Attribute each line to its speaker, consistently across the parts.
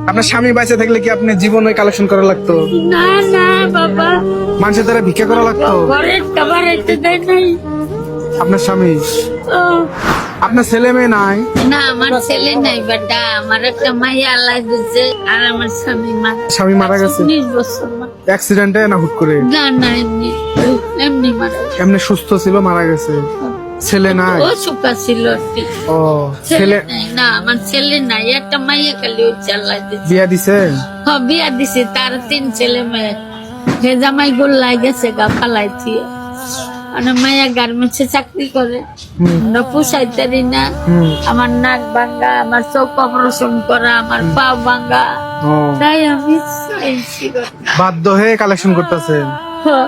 Speaker 1: আপনার স্বামী বাইচে থাকলে কি আপনি জীবনে কালেকশন করা লাগতো?
Speaker 2: না না বাবা,
Speaker 1: মানুষের দ্বারা ভিক্ষা করা লাগতো?
Speaker 2: ঘরের খাবার এতে দেয় নাই।
Speaker 1: আপনার স্বামী,
Speaker 2: ও,
Speaker 1: আপনার ছেলে মেয়ে নাই?
Speaker 2: না আমার ছেলে নাই বেটা, আমার একটা মাইয়া আল্লাহ দিচ্ছে, আর আমার
Speaker 1: স্বামী মারা গেছে
Speaker 2: 20 বছর
Speaker 1: অ্যাক্সিডেন্টে না হুট করে?
Speaker 2: না না, এমনি এমনি মারা গেছে।
Speaker 1: এমনি সুস্থ ছিল, মারা গেছে। ছেলে নাই?
Speaker 2: ও সুখা ছিল একটি।
Speaker 1: ও,
Speaker 2: ছেলে
Speaker 1: ছেলে
Speaker 2: নাই, না আমার ছেলে নাই, একটা মাইয়া খালি হচ্ছে আল্লাহ দিচ্ছে।
Speaker 1: বিয়া দিছে?
Speaker 2: হ্যাঁ বিয়া দিছে, তার 3 ছেলে মেয়ে। হে জামাই গোল্লাই গেছে গা ফালাইছি। মানে মাইয়া গার্মেন্টসে চাকরি করে, আমরা পোষাইতারি না। আমার নাক ভাঙ্গা, আমার চোখ অপারেশন করা, আমার পা ভাঙ্গা,
Speaker 1: ও,
Speaker 2: তাই আমি চাইছি গো।
Speaker 1: বাধ্য হয়ে কালেকশন করতেছেন।
Speaker 2: হ্যাঁ,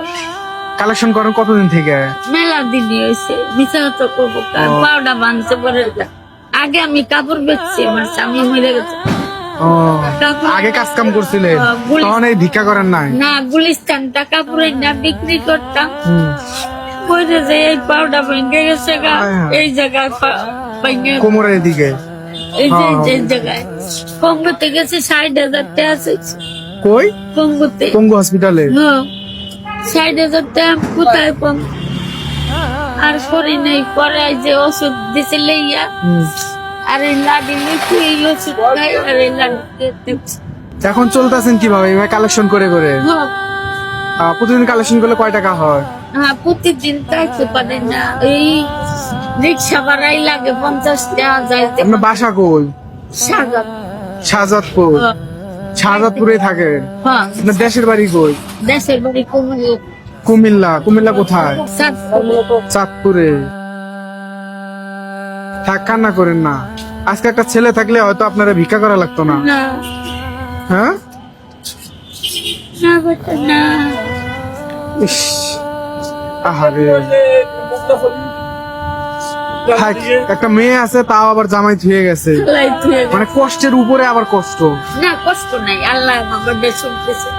Speaker 1: কালেকশন করেন কতদিন থেকে?
Speaker 2: মেলা দিনই হয়েছে, মিশা তো করবো কার পাউডা ভাঙছে পরে। আগে আমি কাপড় বেচছি, আমার স্বামী মরে গেছে।
Speaker 1: ও,
Speaker 2: কাপড়-
Speaker 1: আগে কাজ কাম করছিলেন, তখন এই ভিক্ষা করেন নাই?
Speaker 2: না, গুলিস্তানটা কাপড়ের না বিক্রি করতাম।
Speaker 1: হুম।
Speaker 2: কইরে যে এই পাউডা ভেঙে গেছে গা, এই জায়গায় ভেঙে,
Speaker 1: কোমরের দিকে?
Speaker 2: এই যে এই জায়গায় পঙ্গুতে গেছে 60,000 টাকা চাইছে।
Speaker 1: কই?
Speaker 2: পঙ্গুতে,
Speaker 1: পঙ্গু হসপিটালে?
Speaker 2: হ্যাঁ 60,000 টাকা কোথায় পাম? আর করি নাই, পরে এই যে ওষুধ দিছে লইয়া, আর এই লাডি লিখে এই ওষুধ খাই, আর এই লাডি দিচ্ছে।
Speaker 1: এখন চলতেছেন কিভাবে এভাবে কালেকশন করে করে? প্রতিদিন কালেকশন করলে কয় টাকা হয়?
Speaker 2: হ্যাঁ প্রতিদিন খাইতে পারি না, এই রিক্সা ভাড়াই লাগে 50 টাকা যাইতে।
Speaker 1: আপনার বাসা কই?
Speaker 2: সাগর,
Speaker 1: শাহজাদপুর? শাহজাদপুরে থাকে?
Speaker 2: হ্যাঁ
Speaker 1: আপনার দেশের বাড়ি কই?
Speaker 2: দেশের বাড়ি কুমিল্লা।
Speaker 1: কুমিল্লা? কুমিল্লা কোথায়?
Speaker 2: চাঁদপুর।
Speaker 1: চাঁদপুরে? থাক, কান্না করেন না। আজকে একটা ছেলে থাকলে হয়তো আপনারা ভিক্ষা করা লাগতো না।
Speaker 2: না
Speaker 1: হ্যাঁ?
Speaker 2: না বেটা না,
Speaker 1: ইস, আহারে। থাক, একটা মেয়ে আছে, তাও আবার জামাই ধুয়ে গেছে।
Speaker 2: আল্লাহ তুই।
Speaker 1: মানে কষ্টের উপরে আবার কষ্ট।
Speaker 2: না কষ্ট নাই, আল্লাহ আমাকে শুনতেছে,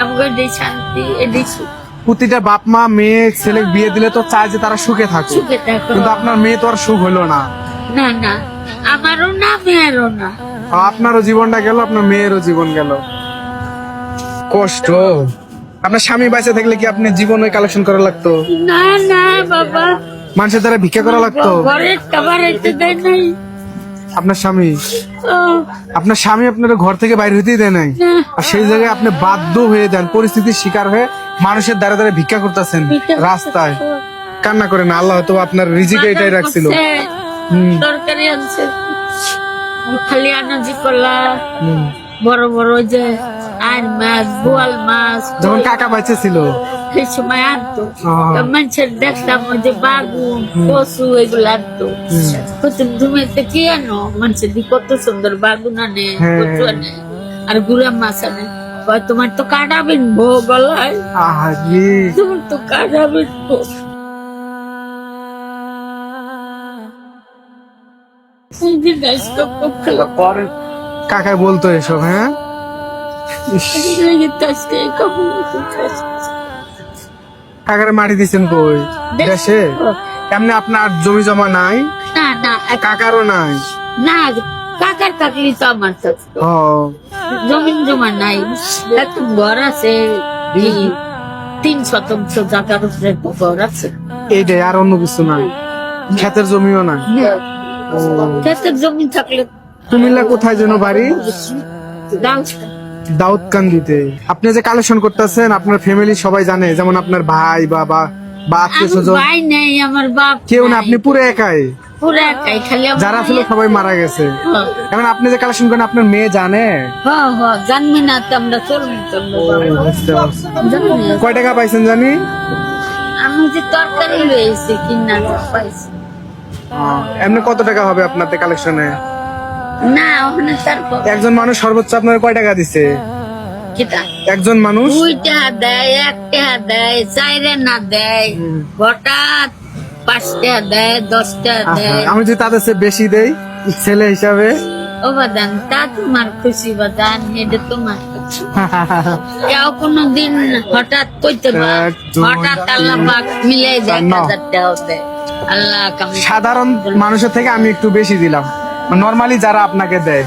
Speaker 2: আমাকে শান্তি এটাই সুখ।
Speaker 1: প্রতিটা বাপ মা মেয়ে ছেলে বিয়ে দিলে তো চায় যে তারা সুখে থাকুক,
Speaker 2: সুখে থাকো।
Speaker 1: কিন্তু আপনার মেয়ে তো আর সুখ হলো না।
Speaker 2: না না, আমারও না মেয়েরও না।
Speaker 1: আপনারও জীবনটা গেল, আপনার মেয়েরও জীবন গেল। কষ্ট। আপনার স্বামী বাইচে থাকলে কি আপনি জীবনে কালেকশন করা লাগতো?
Speaker 2: না না বাবা,
Speaker 1: মানুষের দ্বারা ভিক্ষা করা লাগতো?
Speaker 2: ঘরের খাবার এতে দেয় নাই।
Speaker 1: আপনার স্বামী,
Speaker 2: ও,
Speaker 1: আপনার স্বামী আপনার ঘর থেকে বাইরে হইতেই দেয় নাই,
Speaker 2: না।
Speaker 1: আর সেই জায়গায় আপনি বাধ্য হয়ে দেন, পরিস্থিতির শিকার হয়ে মানুষের দ্বারা দ্বারা ভিক্ষা করতেছেন রাস্তায়। কান্না করে না, আল্লাহ হয়তো আপনার রিজিক এটাই রাখছিল।
Speaker 2: তরকারি আনছে, খালি আনাজি কলা, বড় বড় যে আর মাছ, বোয়াল মাছ,
Speaker 1: যখন কাকা বাইচে ছিল
Speaker 2: সেই সময় আনতো। মানুষের দেখতাম ওই যে বাগুন, কচু এগুলো আনতো। প্রথম ধুমেতে কি আনো, মানুষের দি কত সুন্দর বাগুন আনে, কচু আনে, আর গুড়া মাছ আনে। কয় তোমার তো কাটা বিনবো গলায়,
Speaker 1: আহারে।
Speaker 2: তোমার তো কাটা বিনবো।
Speaker 1: কাকা বলতো এসব? হ্যাঁ, ইস, কাকারে মাটি দিচ্ছেন কই? দেশে? এমনি আপনার জমি জমা নাই?
Speaker 2: না না
Speaker 1: কাকারও নাই?
Speaker 2: না, কাকার থাকলে তো আমার থাকতো।
Speaker 1: ও,
Speaker 2: জমিন জমা নাই, একটা ঘর আছে, 3 শতাংশ জায়গার উপরে একটা ঘর আছে।
Speaker 1: এইটাই, আর অন্য কিছু নাই? ক্ষেতের জমিও নাই?
Speaker 2: ক্ষেতের জমি থাকলে
Speaker 1: কুমিল্লা কোথায় যেন বাড়ি?
Speaker 2: গাছ-
Speaker 1: দাউদকান্দিতে। আপনি যে কালেকশন করতেছেন আপনার ফ্যামিলি সবাই জানে, যেমন আপনার ভাই বাবা বা আত্মীয়
Speaker 2: আমার
Speaker 1: স্বজন?
Speaker 2: ভাই নেই, আমার বাপ
Speaker 1: কেউ না,
Speaker 2: নাই।
Speaker 1: আপনি পুরো একাই?
Speaker 2: পুরো একাই, খালি আমার
Speaker 1: যারা ছিল
Speaker 2: মাইয়া-
Speaker 1: সবাই মারা গেছে।
Speaker 2: হ্যাঁ,
Speaker 1: এখন আপনি যে কালেকশন করেন আপনার মেয়ে জানে?
Speaker 2: হ্যাঁ, হ্যাঁ, জানবি না তো আমরা চলবো চলবো বাবা।
Speaker 1: বুঝতে পারছি।
Speaker 2: জানি না।
Speaker 1: কয় টাকা পাইছেন জানি?
Speaker 2: আমি যে তরকারি রয়েছে কিনা পাইছি
Speaker 1: এমনি কত টাকা হবে আপনাদের কালেকশনে?
Speaker 2: না, ওখানে তারপর
Speaker 1: একজন মানুষ সর্বোচ্চ আপনার কয় টাকা দিছে?
Speaker 2: কিটা
Speaker 1: একজন মানুষ
Speaker 2: 2 টাকা দেয়, 1 টাকা দেয়, 4 না দেয়, হঠাৎ 5 টাকা দেয়, 10 টাকা দেয়।
Speaker 1: আমি যদি তাদের চেয়ে বেশি দেই ছেলে হিসাবে?
Speaker 2: ও বাদান, তা তোমার খুশি বাদান, এটা তোমার খুশি। কেউ কোনোদিন হঠাৎ কইতে পারে,
Speaker 1: 1 2
Speaker 2: হঠাৎ আল্লাহ পাক মিলাই দেয় 1000 টাকা হতে। আল্লাহ কামি
Speaker 1: সাধারণ মানুষের থেকে আমি একটু বেশি দিলাম, নরমালি যারা আপনাকে দেয়।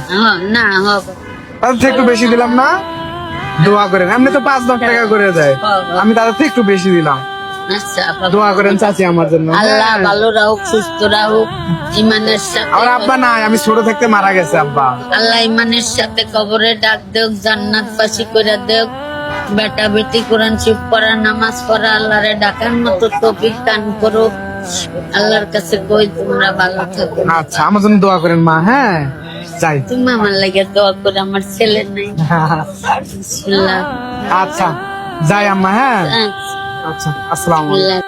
Speaker 2: না হবে
Speaker 1: তাদের থেকে একটু বেশি দিলাম না? দোয়া করেন, এমনি তো 5 লাখ টাকা করে দেয়, আমি তাদের থেকে একটু বেশি দিলাম।
Speaker 2: আচ্ছা
Speaker 1: দোয়া করেন চাচি আমার জন্য।
Speaker 2: আল্লাহ ভালো রাখুক, সুস্থ রাখুক, ইমানের সাথে।
Speaker 1: আমার আব্বা নাই, আমি ছোট থাকতে মারা গেছে আব্বা।
Speaker 2: আল্লাহ ইমানের সাথে কবরে ডাক দেওক, জান্নাত পাশি করে দেওক, বেটা বেটি কোরআন শিব পড়া, নামাজ পড়া, আল্লাহরে ডাকার মতো তৌফিক দান করো। আল্লাহর কাছে কই তোমরা ভালো থাকো।
Speaker 1: আচ্ছা, আমার জন্য দোয়া করেন মা। হ্যাঁ যাই।
Speaker 2: তুমি আমার লাগে দোয়া করে, আমার ছেলে নাই। বিসমিল্লাহ।
Speaker 1: আচ্ছা যাই আম্মা। হ্যাঁ
Speaker 2: আচ্ছা,
Speaker 1: আচ্ছা, আসসালামু আলাইকুম।
Speaker 2: আল্লাহ